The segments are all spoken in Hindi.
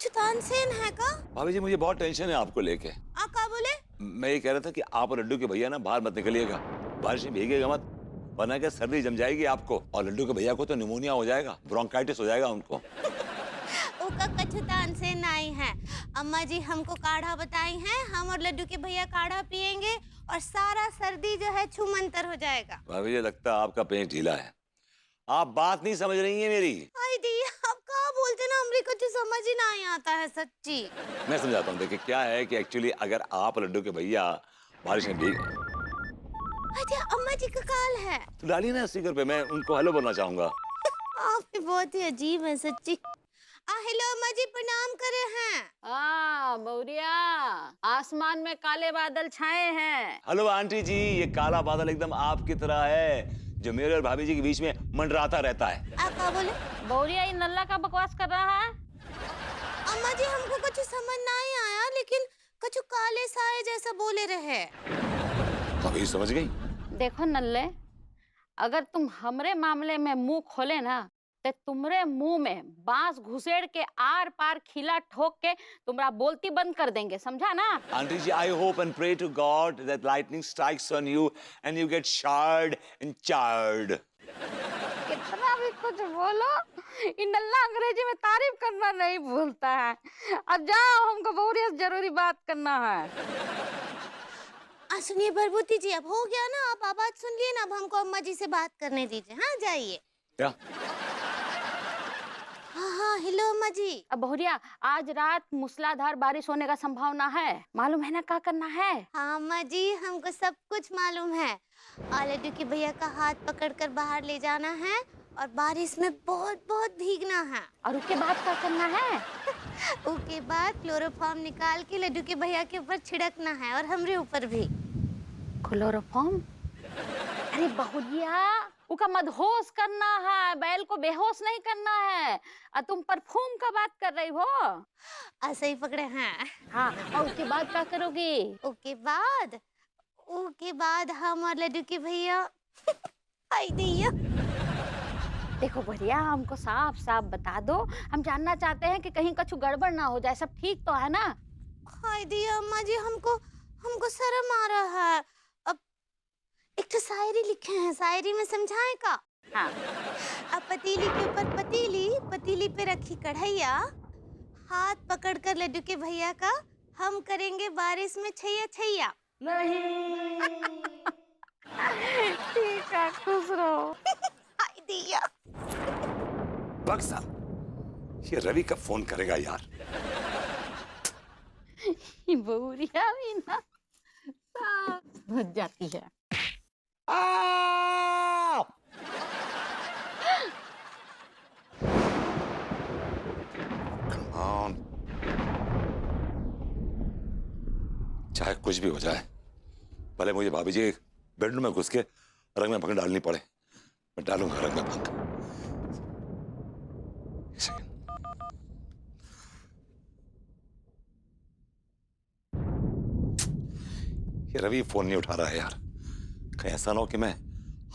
तानसेन है का? भाभी जी मुझे बहुत टेंशन है आपको लेके। आप का बोले? मैं ये कह रहा था कि आप और लड्डू के भैया ना बाहर मत निकलिएगा, बारिश में भीगेगा मत, वरना क्या सर्दी जम जाएगी आपको, और लड्डू के भैया को तो निमोनिया हो जाएगा, ब्रोंकाइटिस हो जाएगा उनको। उका कछु तानसेन नहीं है। अम्मा जी हमको काढ़ा बताई हैं, हम और लड्डू के भैया काढ़ा पियेंगे और सारा सर्दी जो है छूमंतर हो जाएगा। भाभी जी लगता है आपका पेट ढीला है, आप बात नहीं समझ रही हैं मेरी। आई दी आप कहाँ बोलते ना, हमरे कुछ समझ ही नहीं आता है सच्ची। मैं समझाता हूँ, देखिए क्या है कि एक्चुअली अगर आप और लड्डू के भैया बारिश में भीग, अच्छा अम्मा जी का कॉल है तो डालिए ना स्पीकर पे, मैं उनको हेलो बोलना चाहूंगा। आप भी बहुत ही अजीब है सच्ची। हेलो अम्मा जी, प्रणाम करे हैं। मौरिया, आसमान में काले बादल छाए हैं। हेलो आंटी जी, ये काला बादल एकदम आपकी तरह है जो मेरे और भाभी जी के बीच में मंडराता रहता है। आप क्या बोले? मौरिया ये नल्ला का बकवास कर रहा है। अम्मा जी हमको कुछ समझ नहीं आया, लेकिन कुछ काले साए जैसा बोले रहे। भाभी समझ गई? देखो नल्ले, अगर तुम हमरे मामले में मुंह खोले ना तो तुमरे मुंह में बांस घुसेड़ के आर पार खिला ठोक के तुम्हारा बोलती बंद कर देंगे, समझा ना? Aunty ji, I hope and pray to God that lightning strikes on you and you get charred and charred. कितना भी कुछ बोलो, इन नल्ला अंग्रेजी में तारीफ करना नहीं भूलता है। अब जाओ, हमको बहुत जरूरी बात करना है। सुनिए प्रभुति जी, अब हो गया ना, आप आवाज सुन लिए ना, अब हमको अम्मा जी से बात करने दीजिए। हाँ जाइए। क्या? हाँ हेलो अम्मा जी। अब बहुरिया, आज रात मूसलाधार बारिश होने का संभावना है, मालूम है ना क्या करना है? हाँ अम्मा जी, हमको सब कुछ मालूम है। लड्डू के भैया का हाथ पकड़कर बाहर ले जाना है और बारिश में बहुत बहुत भीगना है। और उसके बाद क्या करना है? उसके बाद क्लोरोफॉर्म निकाल के लड्डू के भैया के ऊपर छिड़कना है और हमरे ऊपर भी। क्लोरोफॉर्म? अरे बहुरिया, उसका मदहोश करना है, बैल को बेहोश नहीं करना है। और तुम परफ्यूम का बात कर रही हो? ऐसे ही पकड़े हैं। हाँ, और उसके बाद क्या करोगी? उसके बाद हम और लड्डू के भैया आई दैया। देखो बढ़िया, हमको साफ साफ बता दो, हम जानना चाहते हैं कि कहीं कुछ गड़बड़ ना हो जाए, सब ठीक तो है ना? हाय दिया अम्मा जी, हमको शर्म आ रहा है। अब एक तो शायरी लिखे हैं, शायरी में समझाएं का? हाँ। अब पतीली के ऊपर पतीली, पतीली पे रखी कढ़ैया, हाथ पकड़कर लड्डू के भैया का हम करेंगे बारिश में छैया छैया। नहीं। ठीक है, खुश रहो। हाय दिया। बक्सा, ये रवि कब फोन करेगा यार? बहुरिया भी ना भज जाती है। चाहे कुछ भी हो जाए, भले मुझे भाभी जी बेडरूम में घुस के रंग में भंग डालनी पड़े, मैं डालूंगा रंग में भंग। ये रवि फोन नहीं उठा रहा है यार, कहीं ऐसा ना हो कि मैं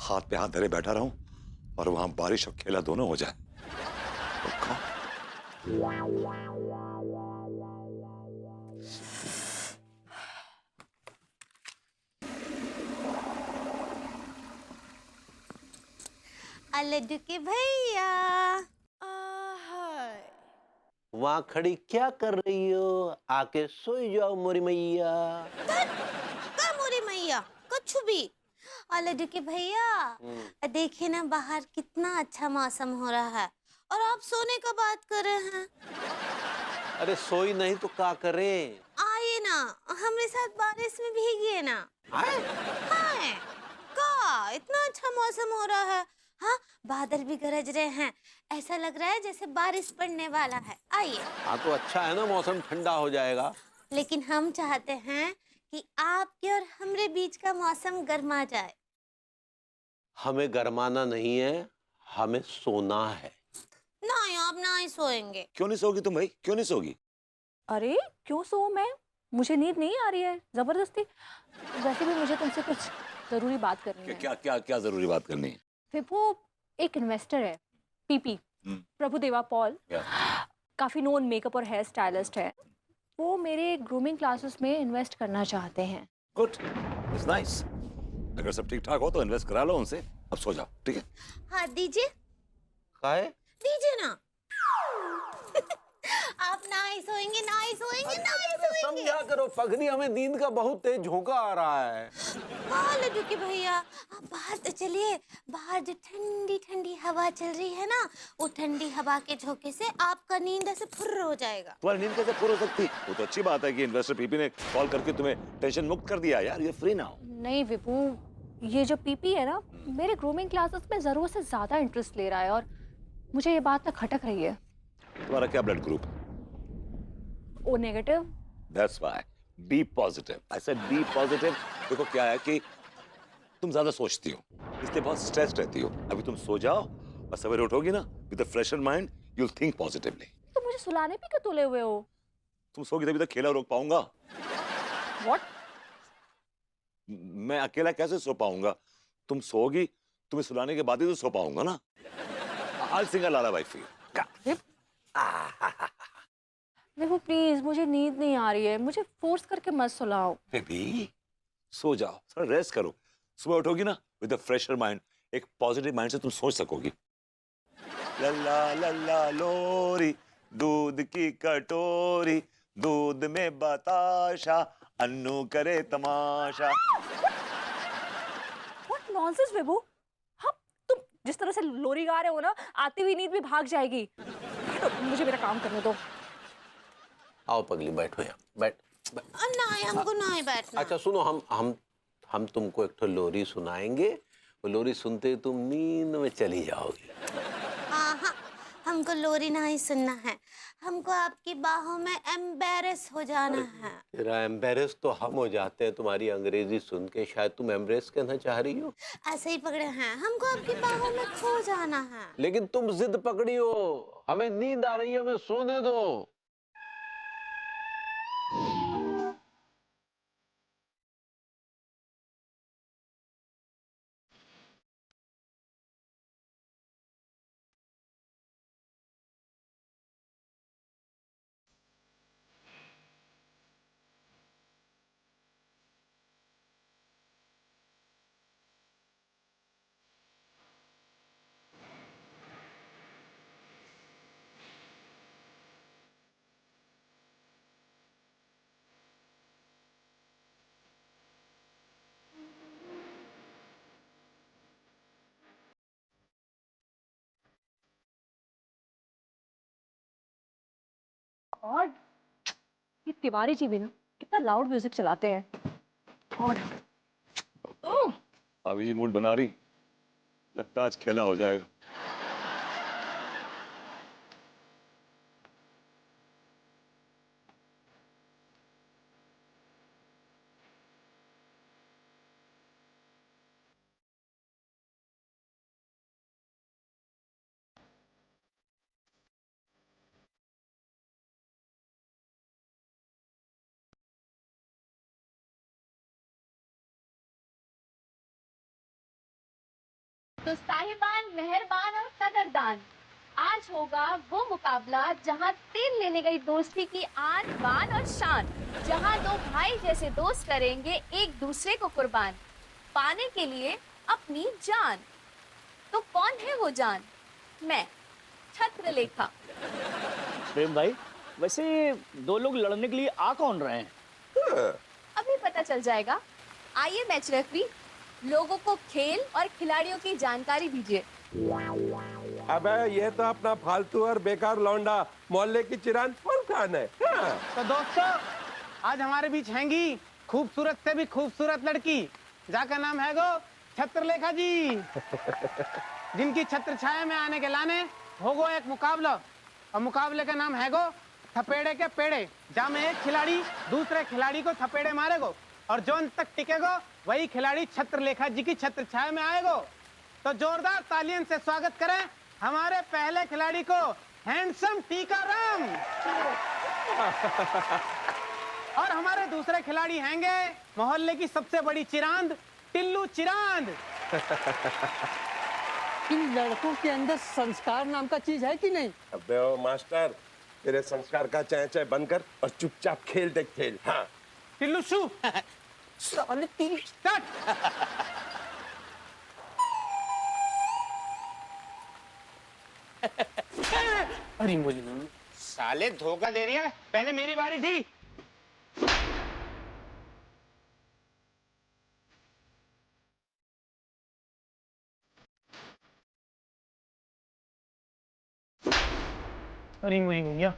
हाथ पे हाथ धरे बैठा रहूं और वहां बारिश और खेला दोनों हो जाए। लड्डू के भैया। वहाँ खड़ी क्या कर रही हो? आके सोई जाओ मोरी मैया। का मोरी मैया कुछ भी। लड्डू के भैया देखिए ना, बाहर कितना अच्छा मौसम हो रहा है और आप सोने का बात कर रहे हैं। अरे सोई नहीं तो क्या करें? आइए ना, हमारे साथ बारिश में भीगिए ना। आए? हाँ, का इतना अच्छा मौसम हो रहा है। हाँ, बादल भी गरज रहे हैं, ऐसा लग रहा है जैसे बारिश पड़ने वाला है। आइए। हाँ तो अच्छा है ना, मौसम ठंडा हो जाएगा। लेकिन हम चाहते हैं कि आपके और हमरे बीच का मौसम गर्मा जाए। हमें गरमाना नहीं है, हमें सोना है। नहीं, आप नहीं सोएंगे। क्यों नहीं सोगी तुम भाई, क्यों नहीं सोगी? अरे क्यों सो मैं? मुझे नींद नहीं आ रही है जबरदस्ती। वैसे भी मुझे तुमसे कुछ जरूरी बात करनी है। क्या क्या क्या जरूरी बात करनी है? वो एक इन्वेस्टर है, पीपी, प्रभुदेवा पॉल। काफ़ी नोन मेकअप और हेयर स्टाइलिस्ट है, वो मेरे ग्रूमिंग क्लासेस में इन्वेस्ट करना चाहते हैं। Good, it's nice. अगर सब ठीक ठाक हो तो इन्वेस्ट करा लो उनसे। अब सो जाओ, ठीक है? हाँ दीजिए, काहे? दीजिए ना। आप नाइस होएंगे, नाइस होएंगे, नाइस होएंगे। समझा करो पगड़ी, हमें नींद का बहुत तेज झोंका आ रहा है। हाँ लड्डू के भैया, आप बाहर तो चलिए। बाहर जो ठंडी ठंडी हवा चल रही है ना, वो ठंडी हवा के झोंके से आपका नींद ऐसे फुर्र हो जाएगा। तुम्हारी नींद कैसे पूरी हो सकती? वो तो अच्छी बात है कि इन्वेस्टर पीपी ने कॉल करके तुम्हें टेंशन मुक्त कर दिया। यार ये फ्री ना हो। नहीं विभू, ये जो पीपी है ना, मेरे ग्रूमिंग क्लासेस में ज़रूरत से ज़्यादा इंटरेस्ट ले रहा है और मुझे ये बात ना खटक रही है। तुम्हारा क्या blood group? O negative. That's why. Be positive. I said be positive. देखो क्या है कि तुम ज्यादा सोचती हो, इसलिए बहुत स्ट्रेस रहती हो। अभी तुम सो जाओ और सवेरे उठोगी ना, with a fresher mind, you'll think positively. तो मुझे सुलाने भी क्यों तुले हुए हो? तुम सोगी तभी तक खेला रोक पाऊंगा। What? मैं अकेला कैसे सो पाऊंगा? तुम सोगी, तुम्हें सुलाने के बाद ही तो सो पाऊंगा ना। I'll sing a lullaby for you. Vibhu please, मुझे नींद नहीं आ रही है, मुझे फोर्स करके मत सुलाओ। बेबी सो जाओ, थोड़ा रेस्ट करो। सुबह उठोगी ना विद अ फ्रेशर माइंड, एक पॉजिटिव माइंड से तुम सोच सकोगी। लल्ला लल्ला लोरी, दूध की कटोरी, दूध में बताशा, अन्नू करे तमाशा। What nonsense विभू? हाँ, तुम जिस तरह से लोरी गा रहे हो ना, आती हुई नींद भी भाग जाएगी। मुझे मेरा काम करने दो। आओ पगली, बैठो यहाँ, बैठ। नहीं, हमको नहीं बैठना। अच्छा सुनो, हम तुमको एक ठो लोरी सुनाएंगे। वो लोरी सुनते ही तुम नींद में चली जाओगी। हाँ हाँ, हमको लोरी नहीं सुनना है, हमको आपकी बाहों में एम्बेरस हो जाना है। तेरा एम्बेरस तो हम हो जाते हैं तुम्हारी अंग्रेजी सुन के। शायद तुम एम्ब्रेस कहना चाह रही हो। ऐसे ही पकड़े हैं, हमको आपकी बाहों में खो जाना है। लेकिन तुम जिद पकड़ी हो, हमें नींद आ रही है, हमें सोने दो। और ये तिवारी जी भी ना कितना लाउड म्यूजिक चलाते हैं। और अभी मूड बना रही, लगता है आज खेला हो जाएगा। तो साहिबान, मेहरबान और कदरदान, आज होगा वो मुकाबला जहां तेल लेने गई दोस्ती की आन बान और शान, जहां दो भाई जैसे दोस्त करेंगे एक दूसरे को कुर्बान, पाने के लिए अपनी जान। तो कौन है वो जान? मैं, छत्रलेखा। प्रेम भाई, वैसे दो लोग लड़ने के लिए आ कौन रहे हैं? अभी पता चल जाएगा। आइए मैच रेफरी, लोगों को खेल और खिलाड़ियों की जानकारी दीजिए। अबे ये तो अपना फालतू और बेकार लौंडा मोहल्ले की चिरान फरखान है। हाँ। तो दोस्तों, आज हमारे बीच हैंगी खूबसूरत से भी खूबसूरत लड़की, जिसका नाम है गो छत्रलेखा जी, जिनकी छत्र छाया में आने के लाने होगो एक मुकाबला, और मुकाबले का नाम है गो थपेड़े के पेड़े, जहाँ में एक खिलाड़ी दूसरे खिलाड़ी को थपेड़े मारेगो और जो अंत तक टिकेगो वही खिलाड़ी छत्रलेखा जी की छत्र छाया में आएगो। तो जोरदार तालियों से स्वागत करें हमारे पहले खिलाड़ी को, हैंडसम टीकाराम। और हमारे दूसरे खिलाड़ी हैंगे मोहल्ले की सबसे बड़ी चिरांद, टिल्लू चिरांद। इन लड़कों के अंदर संस्कार नाम का चीज है कि नहीं? अबे ओ मास्टर, तेरे संस्कार का चाय चाय बंद कर और चुपचाप खेल देख खेल। हाँ टिल्लू शू साले तेरी स्टार्ट। अरे मुझे साले धोखा दे रही है, पहले मेरी बारी थी। अरे वही भैया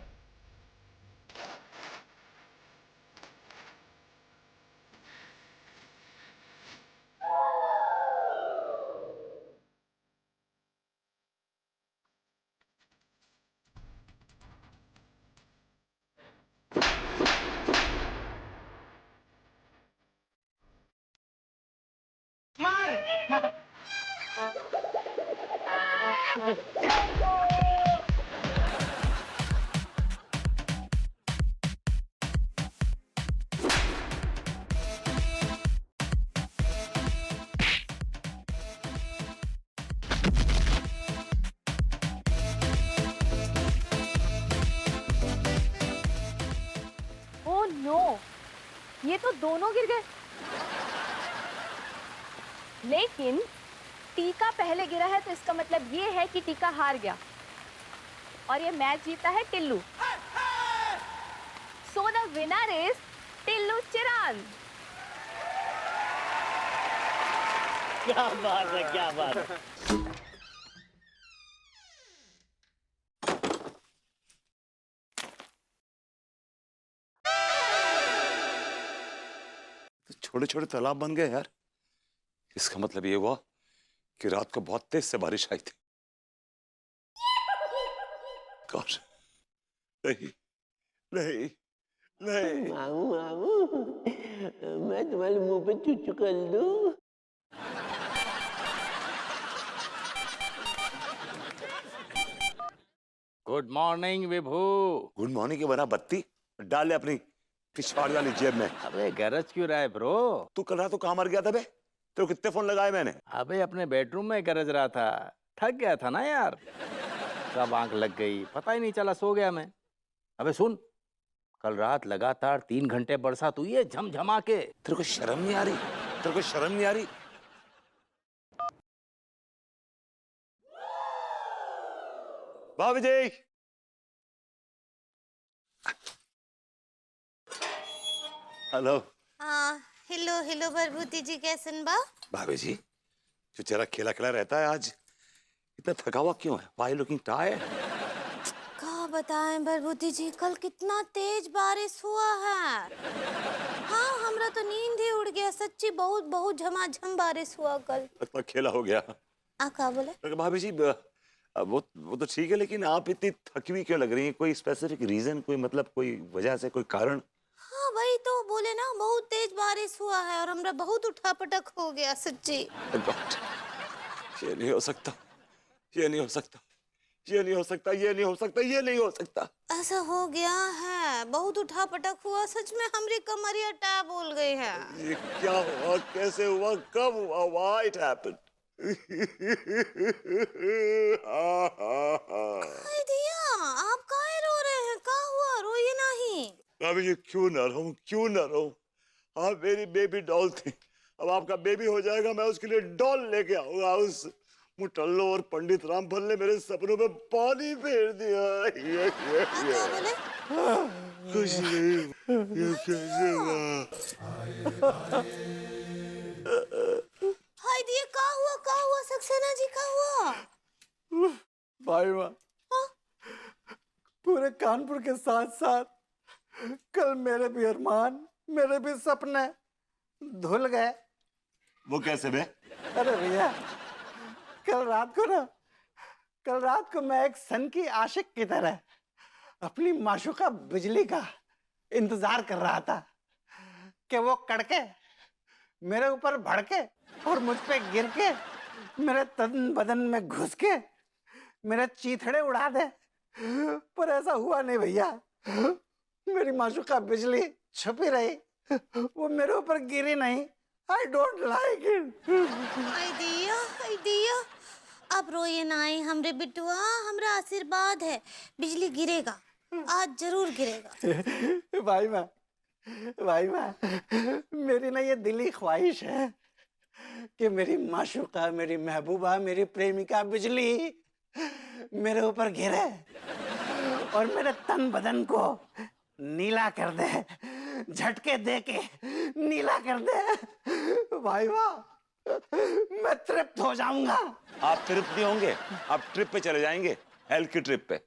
ओह नो, ये तो दोनों गिर गए। लेकिन टीका पहले गिरा है तो इसका मतलब ये है कि टीका हार गया और ये मैच जीता है Tillu. So the winner is Tillu Chiran. क्या बात है, क्या बात है। छोटे छोटे तालाब बन गए यार। इसका मतलब ये हुआ कि रात को बहुत तेज से बारिश आई थी। गॉड, नहीं नहीं नहीं। मामू मामू, मैं तुम्हारे मुंह पे चुचू कर दूं? गुड मॉर्निंग विभू। गुड मॉर्निंग के बना बत्ती डाल ले अपनी पिछवाड़ वाली जेब में। अबे गरज क्यों रहा है ब्रो? तू कल रात को कहाँ मर गया था बे? तेरे कितने फोन लगाए मैंने? अबे अपने बेडरूम में गरज रहा था, थक गया था ना यार। कब आंख लग गई पता ही नहीं चला, सो गया मैं। अबे सुन, कल रात लगातार 3 घंटे बरसात हुई है झमझमा के। तेरे को शर्म नहीं आ रही? तेरे को शर्म नहीं आ रही? भाभी जी, हेलो। हाँ, हेलो हेलो भरभूति जी, कैसन बा? भाभी जी, जो जरा खेला खेला रहता है आज इतना थका हुआ क्यों है? Why looking tired? क्या बताएं भरभूति जी, कल कितना तेज बारिश हुआ है। हाँ, हमरा तो नींद ही उड़ गया सच्ची। बहुत बहुत झमाझम बारिश हुआ कल। इतना खेला हो गया। क्या बोले? तो भाभी जी, वो तो ठीक है, लेकिन आप इतनी थकी हुई क्यों लग रही हैं? कोई स्पेसिफिक रीजन, कोई मतलब कोई वजह से, कोई कारण? हाँ वही तो बोले ना, बहुत तेज बारिश हुआ है और हमरा बहुत उठापटक हो गया सच्ची। गॉड, ये नहीं हो सकता, ये नहीं हो सकता, ये नहीं हो सकता, ये नहीं हो सकता, ये नहीं हो सकता। ऐसा हो गया है, बहुत उठापटक हुआ सच में। हमरी कमरिया टा बोल गई है। ये क्या हुआ, कैसे हुआ, कब हुआ? Why it happened? हाय दिया, आप काहे रो रहे हैं? क्या हुआ? रोइए नहीं। भाभी जी, क्यों ना रहूं, क्यों ना रहूं? आप मेरी बेबी डॉल थी, अब आपका बेबी हो जाएगा, मैं उसके लिए डॉल लेके आऊंगा। उस मुटल्लो और पंडित रामफल ने मेरे सपनों में पानी फेर दिया। क्या बोले? कुछ नहीं, ये कैसे हुआ? हाय दिया, क्या हुआ? क्या हुआ सक्सेना जी, क्या हुआ? भाई माँ, पूरे कानपुर के साथ साथ कल मेरे भी अरमान, मेरे भी सपने धुल गए। वो कैसे बे? अरे भैया, कल रात को मैं एक सन की आशिक की तरह अपनी माशूका बिजली का इंतजार कर रहा था कि वो कड़के मेरे ऊपर भड़के और मुझ पे गिर के मेरे तन बदन में घुस के मेरे चीथड़े उड़ा दे, पर ऐसा हुआ नहीं भैया। मेरी माशूका बिजली छुपी रही, वो मेरे ऊपर गिरी नहीं। I don't like it. हाय दिया, आप रोइए ना। हमरे बिटुआ, हमरा आशीर्वाद है, बिजली गिरेगा। आज जरूर गिरेगा। भाई माँ, मेरी ना ये दिली ख्वाहिश है कि मेरी माशूका, मेरी महबूबा, मेरी प्रेमिका बिजली मेरे ऊपर गिरे और मेरे तन बदन को नीला कर दे, झटके दे के नीला कर दे। भाई वाह, मैं तृप्त हो जाऊंगा। आप तृप्त नहीं होंगे, आप ट्रिप पे चले जाएंगे, हेल की ट्रिप पे।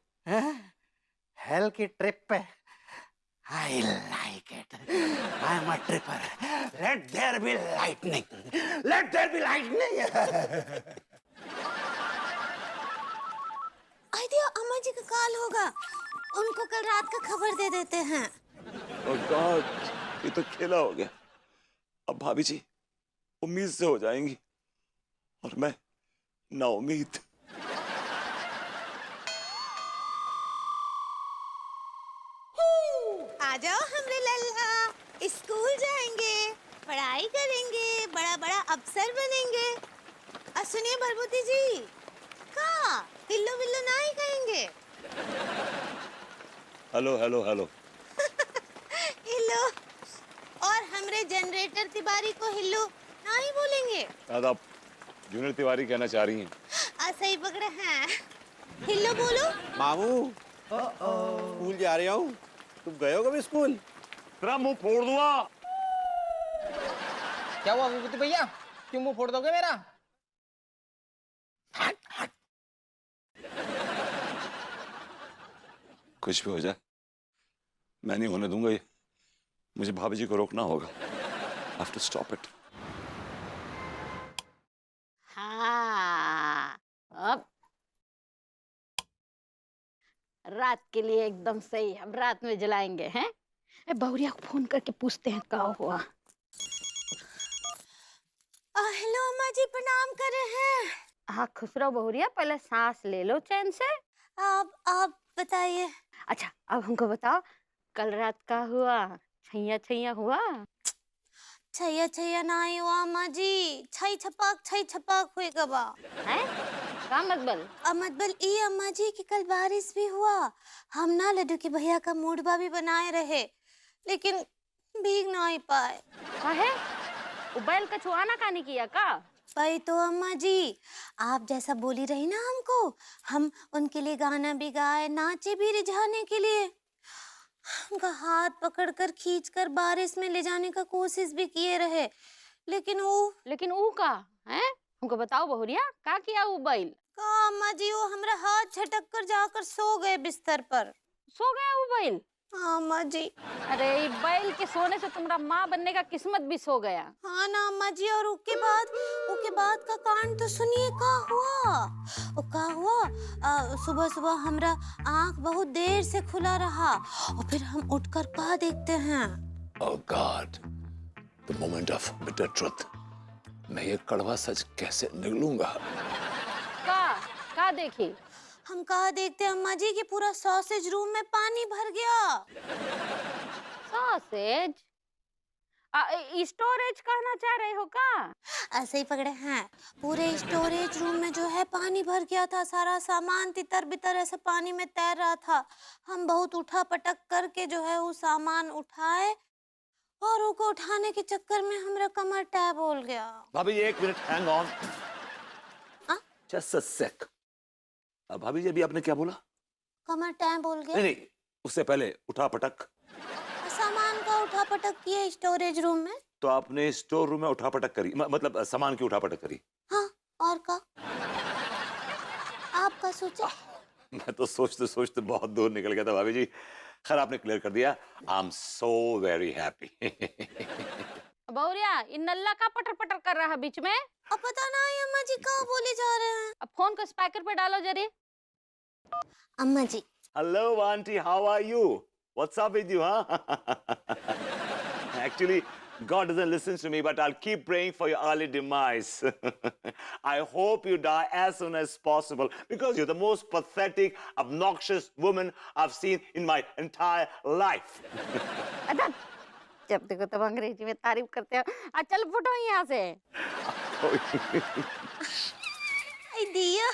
हेल की ट्रिप पे? I like it. I'm a tripper. Let there be lightning. Let there be lightning. Idea, अम्मा जी का कॉल होगा, उनको कल रात का खबर दे देते हैं। ओह गॉड, ये तो खेला हो गया। अब भाभी जी उम्मीद से हो जाएंगी और मैं नाउम्मीद। आ जाओ हमरे लल्ला, स्कूल जाएंगे, पढ़ाई करेंगे, बड़ा बड़ा अफसर बनेंगे। और सुनिए भरभूति जी, का हिल्लो बिल्लो ना ही कहेंगे? Hello hello hello. हिल्लो। और हमरे जनरेटर तिवारी को हिल्लो ना ही बोलेंगे? शायद आप जूनियर तिवारी कहना चाह रही हैं। सही पकड़े हैं। हिल्लो बोलो। मामू, स्कूल जा रहा हूँ। तुम गए हो कभी स्कूल? तेरा मुंह फोड़ दूंगा। क्या हुआ विभूति भैया, क्यों मुंह फोड़ दोगे मेरा? कुछ भी हो जाए मैं नहीं होने दूंगा ये। मुझे भाभी जी को रोकना होगा। I have to stop it. हाँ, अब रात के लिए एकदम सही, हम रात में जलाएंगे हैं। बहुरिया को फोन करके पूछते हैं क्या हुआ। हेलो अम्मा जी, प्रणाम कर रहे हैं। हाँ खुश रहो बहुरिया, पहले सांस ले लो चैन से। आप बताइए। अच्छा अब हमको बताओ, कल रात का हुआ? छैया छैया हुआ? छैया छैया ना ही हुआ अम्मा जी, छई छपाक हुए कबा हैं? का मतबल? मतबल ई अम्मा जी कि कल बारिश भी हुआ। हम ना लड्डू के भैया का मूडबा भी बनाए रहे, लेकिन भीग ना ही पाए। काहे? वो बैल का छुआना का नहीं किया का? भाई तो अम्मा जी, आप जैसा बोली रही ना हमको, हम उनके लिए गाना भी गाए, नाचे भी रिझाने के लिए। उनका हाथ पकड़कर खींचकर बारिश में ले जाने का कोशिश भी किए रहे, लेकिन वो का हैं? हमको बताओ बहुरिया, का किया वो बैल? का अम्मा जी, वो हमरा हाथ झटक कर जाकर सो गए बिस्तर पर। सो गया वो बैल? हाँ अम्मा जी। अरे बैल के सोने से तुम्हारा माँ बनने का किस्मत भी सो गया। हाँ ना अम्मा जी, और उसके बाद का कांड तो सुनिए। का हुआ सुबह सुबह हमरा आँख बहुत देर से खुला रहा और फिर हम उठकर का देखते हैं। Oh God, the moment of bitter truth. मैं ये कड़वा सच कैसे निगलूंगा? का देखी? हम कहा देखते अम्मा जी कि पूरा सॉसेज रूम में पानी भर गया। सॉसेज? स्टोरेज कहना चाह रहे हो का? ऐसे ही पकड़े हैं। पूरे स्टोरेज रूम में जो है पानी भर गया था, सारा सामान तितर बितर ऐसे पानी में तैर रहा था। हम बहुत उठा पटक करके जो है वो सामान उठाए और उसको उठाने के चक्कर में हमारा कमर टैप हो गया। भाभी जी एक minute, hang on, just a sec. भाभी जी अभी आपने क्या बोला? कमर टैप हो गया। नहीं, उससे पहले उठा पटक। सामान का उठा पटक किए स्टोरेज रूम में। तो आपने स्टोर रूम में उठा पटक करी, मतलब सामान की उठा पटक करी? हाँ, और का? आपका सोचे? मैं तो सोचते सोचते बहुत दूर निकल गया था भाभी जी। खैर आपने क्लियर कर दिया। I am so very happy. बहुरिया, इन नल्ला का पटर पटर कर रहा है बीच में? अब पता नहीं अम्मा जी क्या बोले जा रहे हैं। अब फोन को स्पीकर पे डालो जरी। अम्मा जी। Hello aunty, how are you? What's up with you? Actually, God doesn't listen to me, but I'll keep praying for your early demise. I hope you die as soon as possible because you're the most pathetic, obnoxious woman I've seen in my entire life. जब देखो तब अंग्रेजी में तारीफ करते हो। चल फुटो यहाँ से। दिया,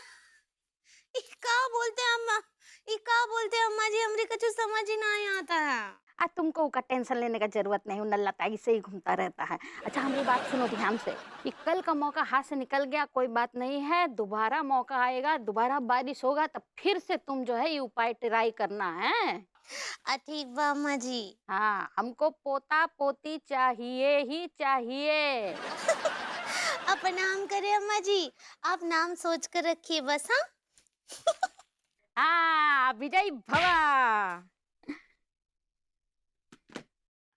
क्या बोलते हैं अम्मा? क्या बोलते हैं अम्मा जी? हमरे कुछ समझ ही नहीं आता है। तुमको उसका टेंशन लेने का जरूरत नहीं, वो नल्ला ताई से ही घूमता रहता है। अच्छा हमारी बात सुनो ध्यान से, कि कल का मौका हाथ से निकल गया कोई बात नहीं है, दोबारा मौका आएगा, दोबारा बारिश होगा तब फिर से तुम जो है ये उपाय ट्राई करना है। ठीक बा अम्मा जी। हाँ, हमको पोता पोती चाहिए ही चाहिए। अब प्रणाम करे अम्मा जी, आप नाम सोच कर रखिए बस। हाँ हाँ, विजय भवा।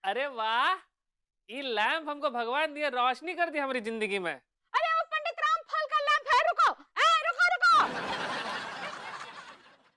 अरे वाह, ये लैंप हमको भगवान दिया रोशनी कर दी हमारी जिंदगी में।